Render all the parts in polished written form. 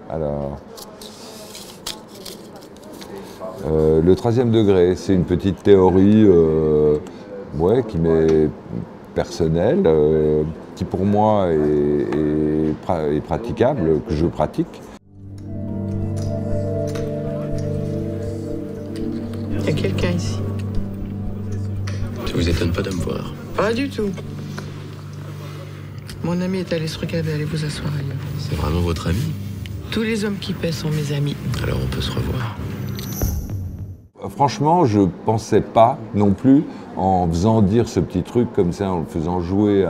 Alors, le troisième degré, c'est une petite théorie ouais, qui m'est personnelle, qui pour moi est praticable, que je pratique. Il y a quelqu'un ici. Ça vous étonne pas de me voir? Pas du tout. Mon ami est allé se recaler, allez vous asseoir ailleurs. C'est vraiment votre ami? Tous les hommes qui paient sont mes amis. Alors on peut se revoir. Franchement, je pensais pas non plus, en faisant dire ce petit truc comme ça, en le faisant jouer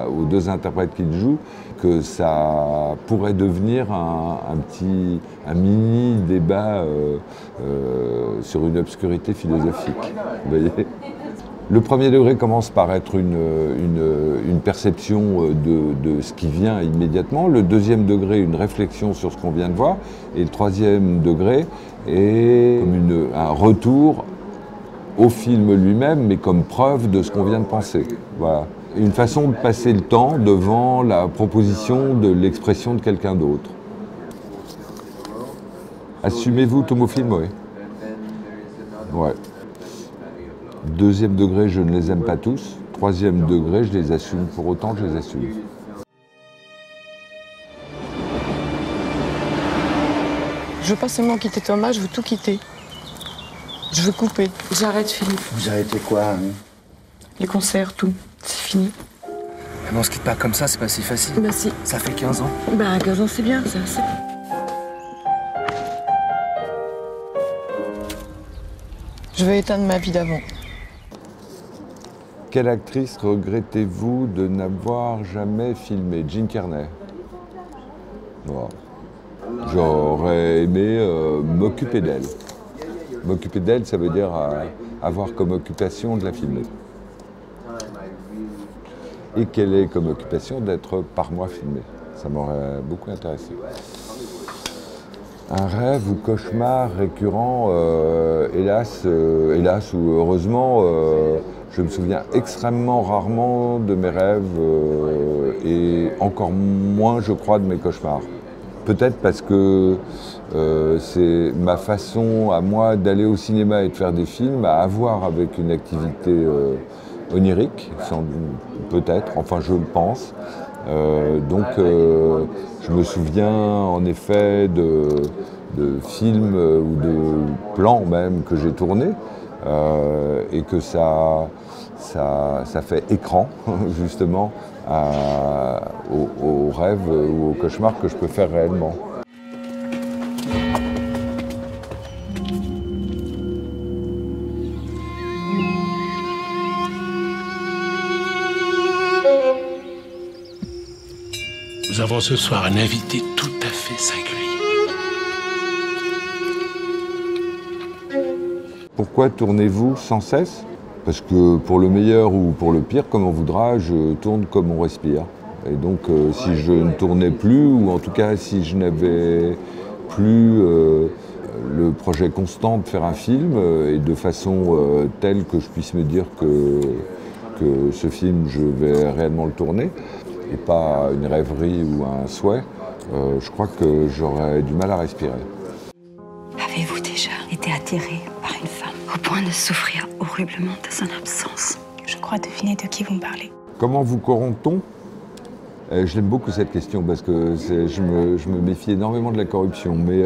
aux deux interprètes qui le jouent, que ça pourrait devenir un mini débat sur une obscurité philosophique. Vous voyez ? Le premier degré commence par être une perception de ce qui vient immédiatement. Le deuxième degré, une réflexion sur ce qu'on vient de voir. Et le troisième degré est comme un retour au film lui-même, mais comme preuve de ce qu'on vient de penser. Voilà. Une façon de passer le temps devant la proposition de l'expression de quelqu'un d'autre. Assumez-vous tous vos films, oui. Ouais. Deuxième degré, je ne les aime pas tous. Troisième degré, je les assume pour autant que je les assume. Je veux pas seulement quitter Thomas, je veux tout quitter. Je veux couper. J'arrête, Philippe. Vous arrêtez quoi, hein? Les concerts, tout. C'est fini. Mais on se quitte pas comme ça, c'est pas si facile. Bah si. Ça fait 15 ans. Bah 15 ans, c'est bien, ça. Je veux éteindre ma vie d'avant. Quelle actrice regrettez-vous de n'avoir jamais filmé? Jean Carney. Wow. J'aurais aimé m'occuper d'elle. M'occuper d'elle, ça veut dire avoir comme occupation de la filmer. Et qu'elle ait comme occupation d'être par moi filmée. Ça m'aurait beaucoup intéressé. Un rêve ou cauchemar récurrent, hélas ou heureusement, je me souviens extrêmement rarement de mes rêves et encore moins, je crois, de mes cauchemars. Peut-être parce que c'est ma façon à moi d'aller au cinéma et de faire des films à avoir avec une activité onirique, peut-être, enfin je le pense. Donc je me souviens en effet de films ou de plans même que j'ai tournés et que ça fait écran justement aux rêves ou aux cauchemars que je peux faire réellement. Nous avons ce soir un invité tout à fait singulier. Pourquoi tournez-vous sans cesse? Parce que pour le meilleur ou pour le pire, comme on voudra, je tourne comme on respire. Et donc si je ne tournais plus, ou en tout cas si je n'avais plus le projet constant de faire un film, et de façon telle que je puisse me dire que ce film, je vais réellement le tourner, et pas une rêverie ou un souhait, je crois que j'aurais du mal à respirer. Avez-vous déjà été attiré par une femme au point de souffrir horriblement de son absence? Je crois deviner de qui vous me parlez. Comment vous corrompt-on? Je l'aime beaucoup cette question parce que je me méfie énormément de la corruption, mais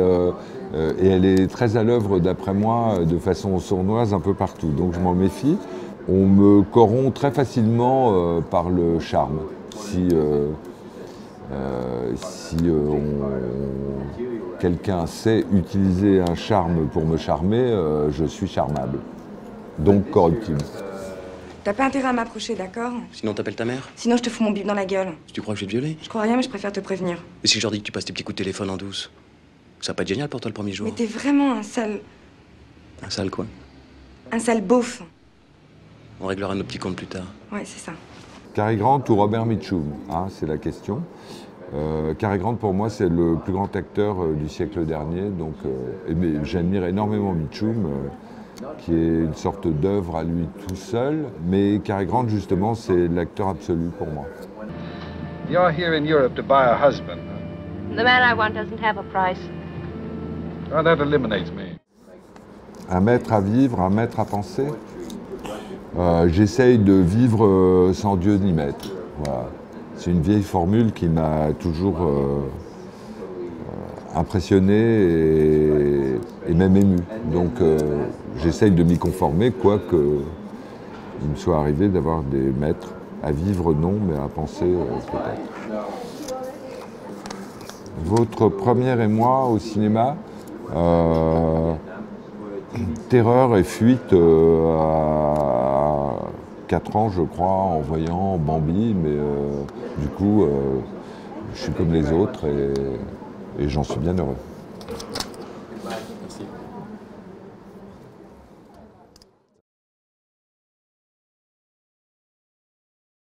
et elle est très à l'œuvre, d'après moi, de façon sournoise un peu partout. Donc je m'en méfie. On me corrompt très facilement par le charme. Si quelqu'un sait utiliser un charme pour me charmer, je suis charmable. Donc corruptible. T'as pas intérêt à m'approcher, d'accord? Sinon t'appelles ta mère? Sinon je te fous mon bip dans la gueule. Tu crois que je vais te violer? Je crois rien, mais je préfère te prévenir. Et si je leur dis que tu passes tes petits coups de téléphone en douce? Ça va pas être génial pour toi le premier jour? Mais t'es vraiment un sale... Un sale quoi? Un sale beauf. On réglera nos petits comptes plus tard. Ouais, c'est ça. Cary Grant ou Robert Mitchum, hein, c'est la question. Cary Grant, pour moi, c'est le plus grand acteur du siècle dernier. Donc, mais j'admire énormément Mitchum, qui est une sorte d'œuvre à lui tout seul. Mais Cary Grant, justement, c'est l'acteur absolu pour moi. You're here in Europe to buy a husband. The man I want doesn't have a price. Oh, that eliminates me. Un maître à vivre, un maître à penser. J'essaye de vivre sans Dieu ni maître. Voilà. C'est une vieille formule qui m'a toujours impressionné et même ému. Donc j'essaye de m'y conformer, quoique il me soit arrivé d'avoir des maîtres à vivre, non, mais à penser peut-être. Votre première émoi au cinéma, terreur et fuite à 4 ans, je crois, en voyant Bambi, mais du coup, je suis comme les autres et j'en suis bien heureux.